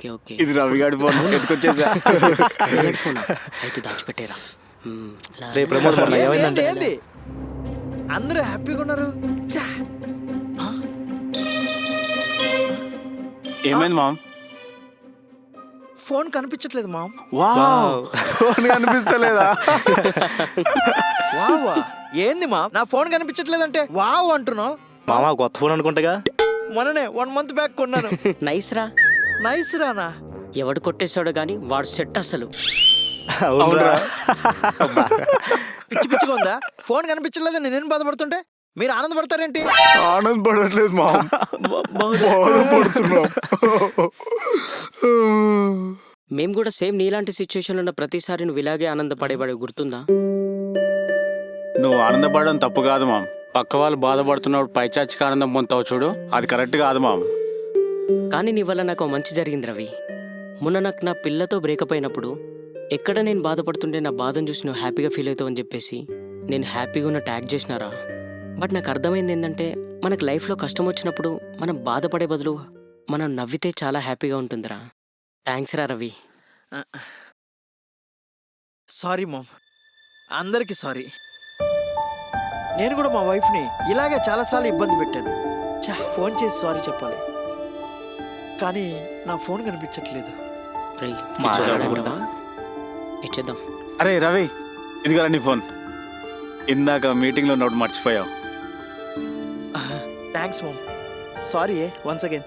Okay okay. ఇది రవిగాడి phone ఎత్తుకొచ్చేసా. Highlight ఫోనా? అయితే దాచిపెట్టేరా. రే ప్రమోద్ మొన్న ఏమైందంటే ఏంది అందరూ హ్యాపీగా ఉన్నారు. ఛా! ఏమైంది మామ్? ఫోన్ కనిపించట్లేదు మామ్. వావ్, ఫోన్ కనిపిస్తలేదా? వావా ఏంది మా నా ఫోన్ కనిపించట్లేదంటే వావ్ అంటున్నావు? మామ కొత్త ఫోన్ అనుకుంటగా. మొన్ననే 1 month బ్యాక్ కొన్నాను. నైస్ రా. నైస్ రానా? ఎవడు కొట్టేస్తాడో కానీ వాడు సెట్ అసలు. అవునరా. పిచ్చి పిచ్చిగా ఉందా? ఫోన్ కనిపించట్లేదని నేనేం బాధపడుతుంటే మీరు ఆనందపడతారేంటి? ఆనందపడట్లేదు మామ్, బాధపడుతున్నాం. మేము కూడా సేమ్ నీలాంటి సిచ్యువేషన్లో ఉన్న ప్రతిసారి నువ్వు ఇలాగే ఆనందపడేవాడు గుర్తుందా? నువ్వు ఆనందపడడం తప్పు కాదు మామ్. పక్క వాళ్ళు బాధపడుతున్నప్పుడు పైచాచికి ఆనందం పొందుతావు చూడు, అది కరెక్ట్ కాదు మామ్. కానీ నీ వల్ల నాకు మంచి జరిగింది రవి. మొన్న నాకు నా పిల్లతో బ్రేకప్ అయినప్పుడు ఎక్కడ నేను బాధపడుతుంటే నా బాధను చూసి నువ్వు హ్యాపీగా ఫీల్ అవుతావు అని చెప్పేసి నేను హ్యాపీగా ఉన్న ట్యాగ్ చేసినారా. బట్ నాకు అర్థమైంది ఏంటంటే మనకు లైఫ్లో కష్టం వచ్చినప్పుడు మనం బాధపడే బదులు మనం నవ్వితే చాలా హ్యాపీగా ఉంటుందిరా. థ్యాంక్స్ రా రవి. సారీ మామ్, అందరికీ సారీ. నేను కూడా మా వైఫ్ని ఇలాగే చాలాసార్లు ఇబ్బంది పెట్టాను. ఫోన్ చేసి సారీ చెప్పాలి, కానీ నా ఫోన్ కనిపించట్లేదు. రేయ్, మాట్లాడమంటావా? ఇచ్చేద్దాం. అరే రవి, ఇదిగోరా నీ ఫోన్. ఇందాక మీటింగ్లో ఉన్నప్పుడు మర్చిపోయావు. Thanks ma'am. Sorry once again.